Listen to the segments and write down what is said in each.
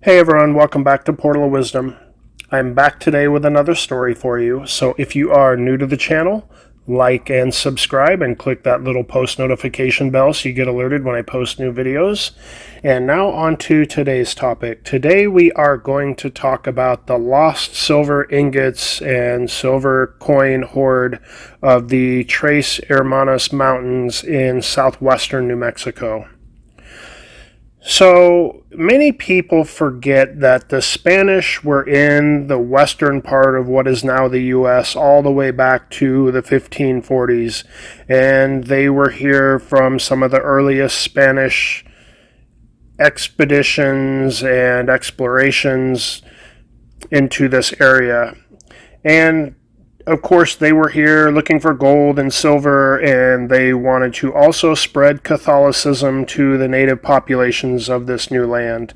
Hey everyone, welcome back to Portal of Wisdom. I'm back today with another story for you, so if you are new to the channel, like and subscribe and click that little post notification bell so you get alerted when I post new videos. And now on to today's topic. Today we are going to talk about the lost silver ingots and silver coin hoard of the Tres Hermanas Mountains in southwestern New Mexico. So many people forget that the Spanish were in the western part of what is now the U.S. all the way back to the 1540s, and they were here from some of the earliest Spanish expeditions and explorations into this area. And of course, they were here looking for gold and silver, and they wanted to also spread Catholicism to the native populations of this new land.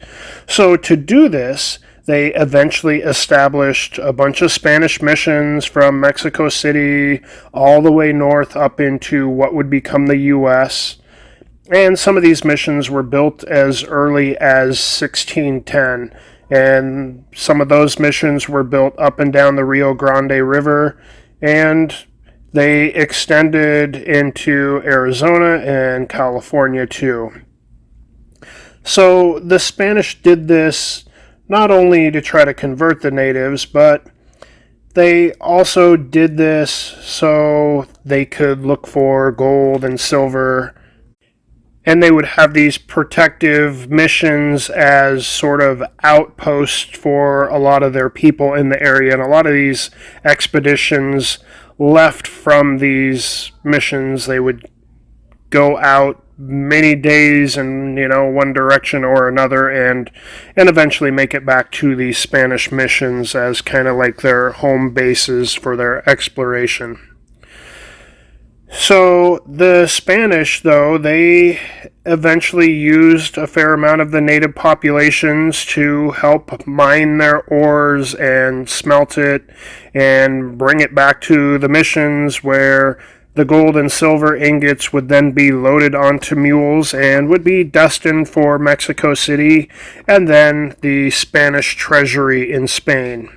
So to do this, they eventually established a bunch of Spanish missions from Mexico City all the way north up into what would become the U.S., and some of these missions were built as early as 1610. And some of those missions were built up and down the Rio Grande River, and they extended into Arizona and California too. So the Spanish did this not only to try to convert the natives, but they also did this so they could look for gold and silver, and they would have these protective missions as sort of outposts for a lot of their people in the area. And a lot of these expeditions left from these missions. They would go out many days in one direction or another, and eventually make it back to these Spanish missions as kind of like their home bases for their exploration. So the Spanish, though, they eventually used a fair amount of the native populations to help mine their ores and smelt it and bring it back to the missions, where the gold and silver ingots would then be loaded onto mules and would be destined for Mexico City and then the Spanish treasury in Spain.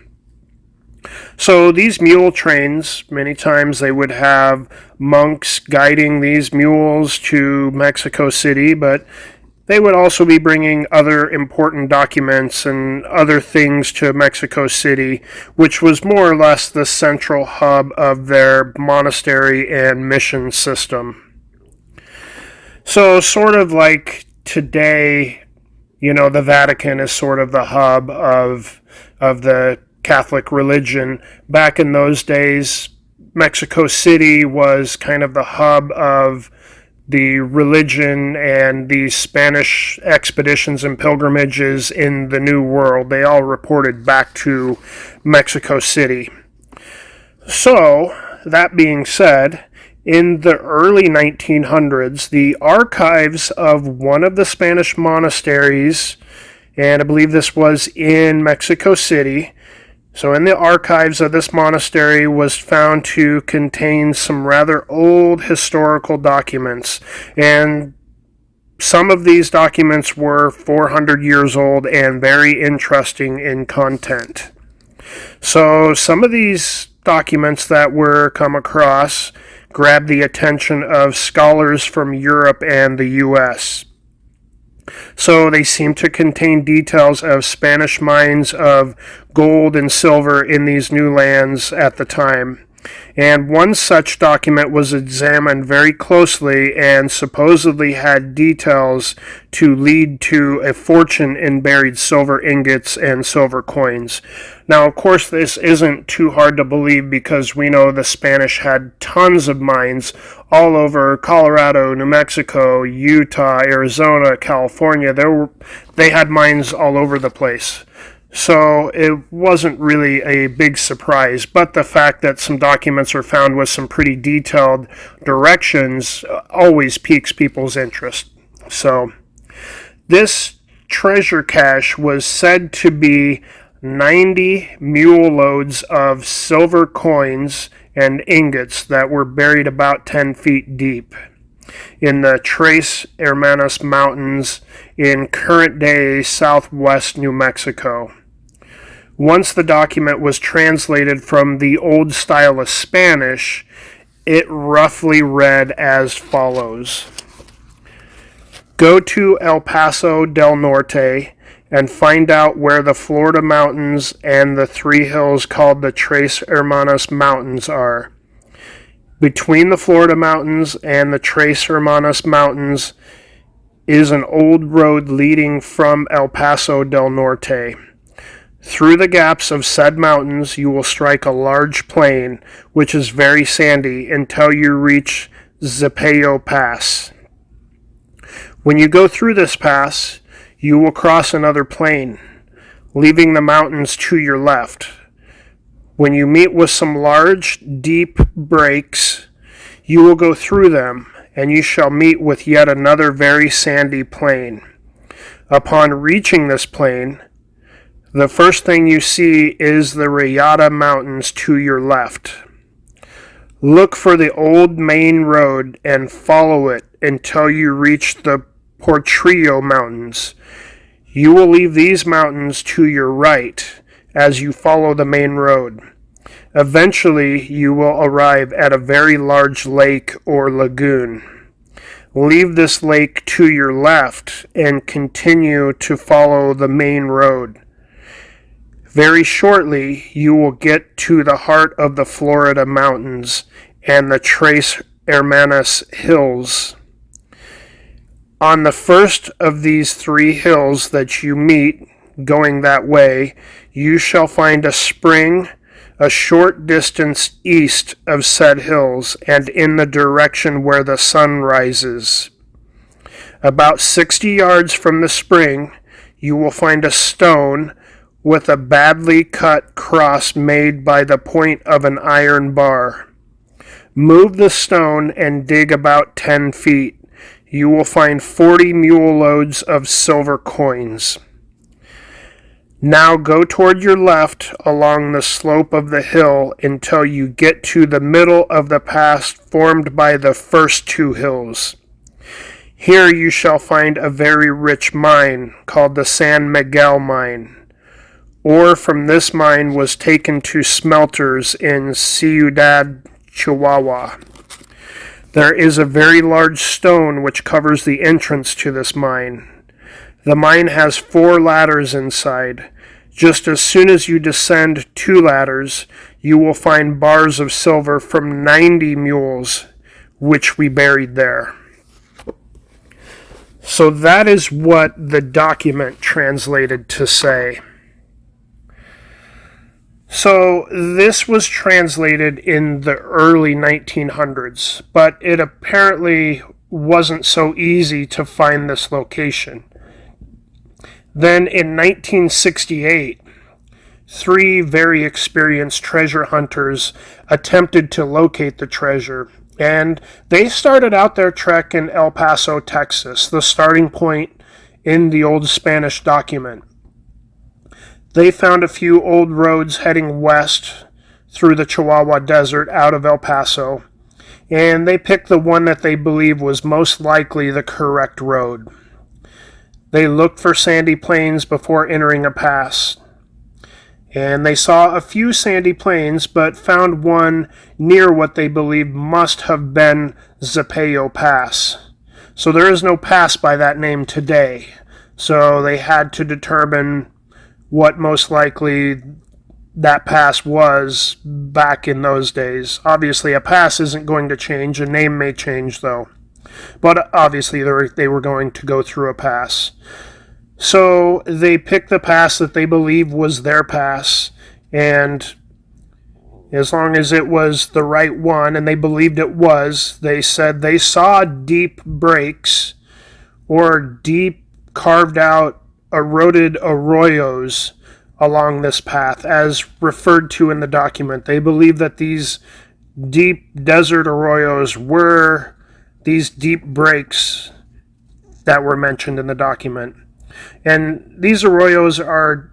So these mule trains, many times they would have monks guiding these mules to Mexico City, but they would also be bringing other important documents and other things to Mexico City, which was more or less the central hub of their monastery and mission system. So sort of like today, the Vatican is sort of the hub of the Catholic religion. Back in those days, Mexico City was kind of the hub of the religion and the Spanish expeditions and pilgrimages in the New World. They all reported back to Mexico City. So, that being said, in the early 1900s, the archives of one of the Spanish monasteries, and I believe this was in Mexico City, so in the archives of this monastery was found to contain some rather old historical documents, and some of these documents were 400 years old and very interesting in content. So some of these documents that were come across grabbed the attention of scholars from Europe and the U.S. So they seem to contain details of Spanish mines of gold and silver in these new lands at the time. And one such document was examined very closely and supposedly had details to lead to a fortune in buried silver ingots and silver coins. Now, of course, this isn't too hard to believe because we know the Spanish had tons of mines all over Colorado, New Mexico, Utah, Arizona, California. They had mines all over the place. So it wasn't really a big surprise, but the fact that some documents are found with some pretty detailed directions always piques people's interest. So this treasure cache was said to be 90 mule loads of silver coins and ingots that were buried about 10 feet deep. in the Tres Hermanas Mountains in current-day southwest New Mexico. Once the document was translated from the old style of Spanish, it roughly read as follows. Go to El Paso del Norte and find out where the Florida mountains and the three hills called the Tres Hermanas Mountains are. Between the Florida mountains and the Tres Hermanas Mountains is an old road leading from El Paso del Norte. Through the gaps of said mountains, you will strike a large plain, which is very sandy, until you reach Zapallo Pass. When you go through this pass, you will cross another plain, leaving the mountains to your left. When you meet with some large, deep breaks, you will go through them, and you shall meet with yet another very sandy plain. Upon reaching this plain, the first thing you see is the Rayada Mountains to your left. Look for the old main road and follow it until you reach the Portillo Mountains. You will leave these mountains to your right as you follow the main road. Eventually, you will arrive at a very large lake or lagoon. Leave this lake to your left and continue to follow the main road. Very shortly, you will get to the heart of the Florida mountains and the Tres Hermanas hills. On the first of these three hills that you meet, going that way, you shall find a spring a short distance east of said hills and in the direction where the sun rises. About 60 yards from the spring, you will find a stone with a badly cut cross made by the point of an iron bar. Move the stone and dig about 10 feet. You will find 40 mule loads of silver coins. Now go toward your left along the slope of the hill until you get to the middle of the pass formed by the first two hills. Here you shall find a very rich mine called the San Miguel Mine. Ore from this mine was taken to smelters in Ciudad, Chihuahua. There is a very large stone which covers the entrance to this mine. The mine has 4 ladders inside. Just as soon as you descend 2 ladders, you will find bars of silver from 90 mules, which we buried there. So that is what the document translated to say. So this was translated in the early 1900s, but it apparently wasn't so easy to find this location. Then in 1968, 3 very experienced treasure hunters attempted to locate the treasure, and they started out their trek in El Paso, Texas, the starting point in the old Spanish document. They found a few old roads heading west through the Chihuahua Desert out of El Paso, and they picked the one that they believed was most likely the correct road. They looked for sandy plains before entering a pass, and they saw a few sandy plains, but found one near what they believed must have been Zapallo Pass. So there is no pass by that name today, so they had to determine what most likely that pass was back in those days. Obviously, a pass isn't going to change. A name may change, though. But obviously, they were going to go through a pass. So they picked the pass that they believed was their pass, and as long as it was the right one, and they believed it was, they said they saw deep breaks or deep carved out eroded arroyos along this path, as referred to in the document. They believe that these deep desert arroyos were these deep breaks that were mentioned in the document. And these arroyos are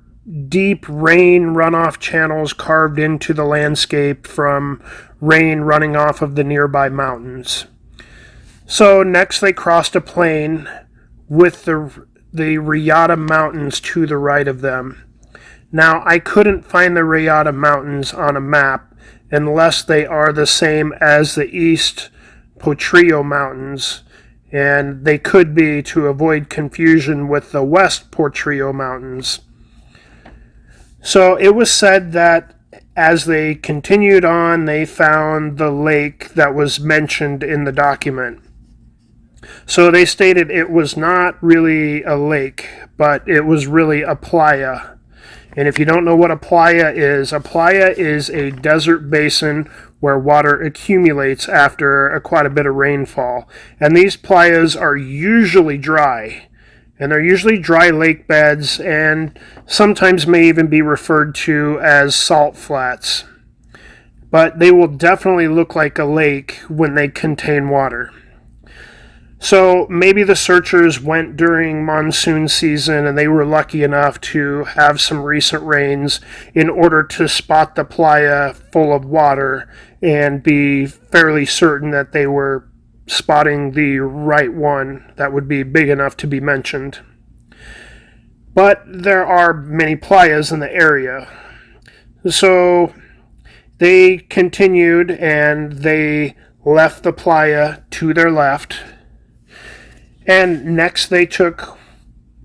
deep rain runoff channels carved into the landscape from rain running off of the nearby mountains. So next they crossed a plain with the Riata Mountains to the right of them. Now, I couldn't find the Riata Mountains on a map unless they are the same as the East Potrillo Mountains, and they could be to avoid confusion with the West Potrillo Mountains. So it was said that as they continued on, they found the lake that was mentioned in the document. So they stated it was not really a lake, but it was really a playa. And if you don't know what a playa is a desert basin where water accumulates after quite a bit of rainfall. And these playas are usually dry. And they're usually dry lake beds and sometimes may even be referred to as salt flats. But they will definitely look like a lake when they contain water. So maybe the searchers went during monsoon season and they were lucky enough to have some recent rains in order to spot the playa full of water and be fairly certain that they were spotting the right one that would be big enough to be mentioned. But there are many playas in the area. So they continued and they left the playa to their left. And next they took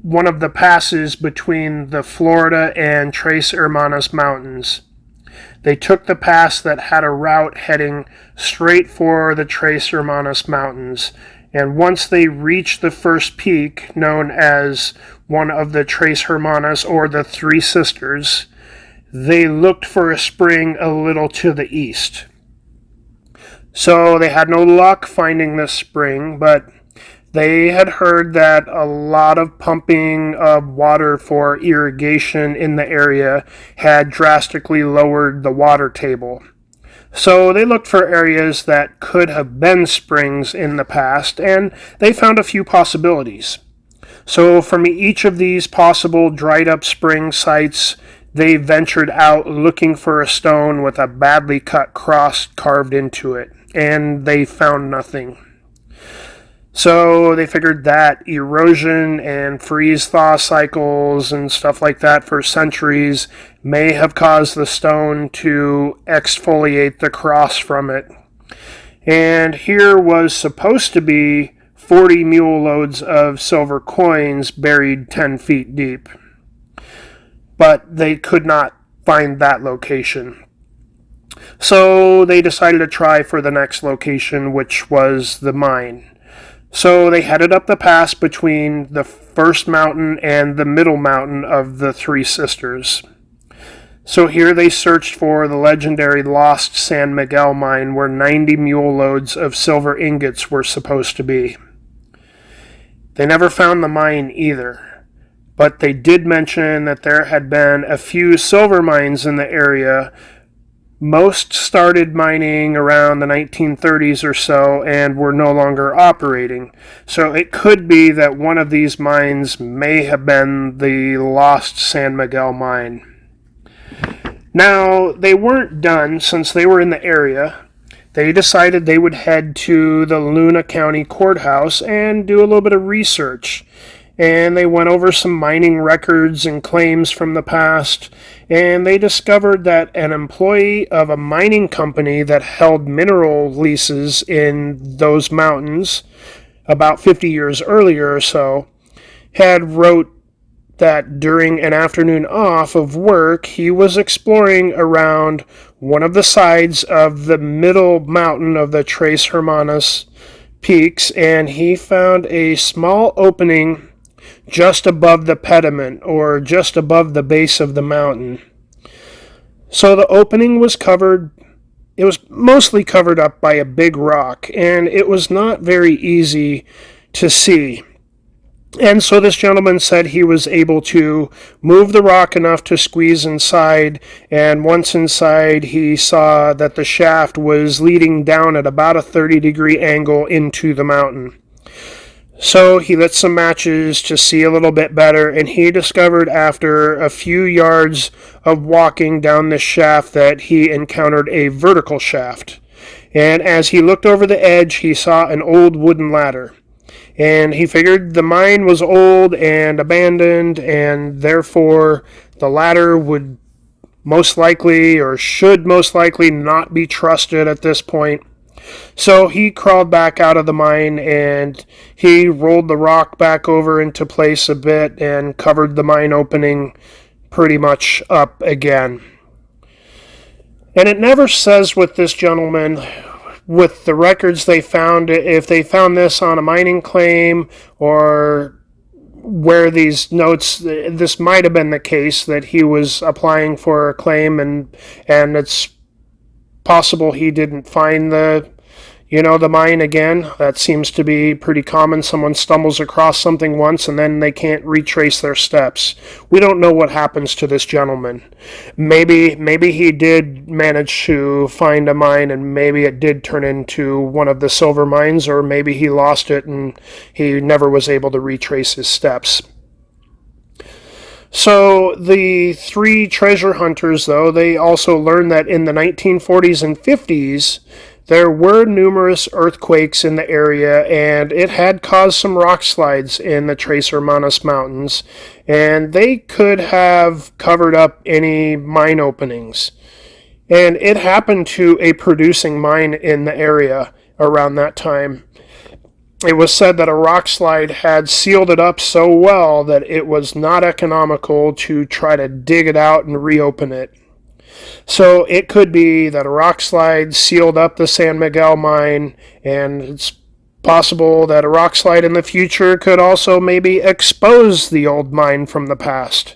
one of the passes between the Florida and Tres Hermanas mountains. They took the pass that had a route heading straight for the Tres Hermanas mountains. And once they reached the first peak, known as one of the Tres Hermanas or the Three Sisters, they looked for a spring a little to the east. So they had no luck finding this spring, but they had heard that a lot of pumping of water for irrigation in the area had drastically lowered the water table. So they looked for areas that could have been springs in the past, and they found a few possibilities. So from each of these possible dried up spring sites, they ventured out looking for a stone with a badly cut cross carved into it, and they found nothing. So they figured that erosion and freeze-thaw cycles and stuff like that for centuries may have caused the stone to exfoliate the cross from it. And here was supposed to be 40 mule loads of silver coins buried 10 feet deep. But they could not find that location. So they decided to try for the next location, which was the mine. So they headed up the pass between the first mountain and the middle mountain of the Three Sisters. So here they searched for the legendary Lost San Miguel mine where 90 mule loads of silver ingots were supposed to be. They never found the mine either, but they did mention that there had been a few silver mines in the area. Most started mining around the 1930s or so and were no longer operating. So it could be that one of these mines may have been the Lost San Miguel mine. Now, they weren't done since they were in the area. They decided they would head to the Luna County Courthouse and do a little bit of research. And they went over some mining records and claims from the past, and they discovered that an employee of a mining company that held mineral leases in those mountains about 50 years earlier or so had wrote that during an afternoon off of work, he was exploring around one of the sides of the middle mountain of the Tres Hermanas peaks, and he found a small opening just above the pediment, or just above the base of the mountain. So the opening was it was mostly covered up by a big rock, and it was not very easy to see. And so this gentleman said he was able to move the rock enough to squeeze inside, and once inside he saw that the shaft was leading down at about a 30-degree angle into the mountain. So he lit some matches to see a little bit better, and he discovered after a few yards of walking down this shaft that he encountered a vertical shaft. And as he looked over the edge, he saw an old wooden ladder. And he figured the mine was old and abandoned, and therefore the ladder would most likely, or should most likely, not be trusted at this point. So he crawled back out of the mine and he rolled the rock back over into place a bit and covered the mine opening pretty much up again. And it never says with this gentleman, with the records they found, if they found this on a mining claim or where these notes, this might have been the case that he was applying for a claim, and it's possible he didn't find the mine again. That seems to be pretty common. Someone stumbles across something once and then they can't retrace their steps. We don't know what happens to this gentleman. Maybe he did manage to find a mine and maybe it did turn into one of the silver mines, or maybe he lost it and he never was able to retrace his steps. So the three treasure hunters, though, they also learned that in the 1940s and 50s, there were numerous earthquakes in the area, and it had caused some rock slides in the Tres Hermanas mountains, and they could have covered up any mine openings. And it happened to a producing mine in the area around that time. It was said that a rock slide had sealed it up so well that it was not economical to try to dig it out and reopen it. So it could be that a rock slide sealed up the San Miguel mine, and it's possible that a rock slide in the future could also maybe expose the old mine from the past.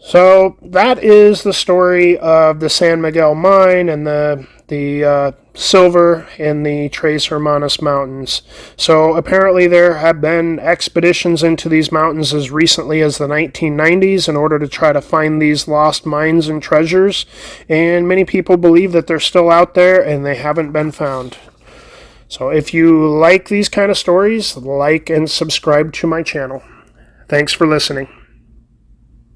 So that is the story of the San Miguel mine and the silver in the Tres Hermanas mountains. So apparently there have been expeditions into these mountains as recently as the 1990s in order to try to find these lost mines and treasures, and many people believe that they're still out there and they haven't been found. So if you like these kind of stories, like and subscribe to my channel. Thanks for listening.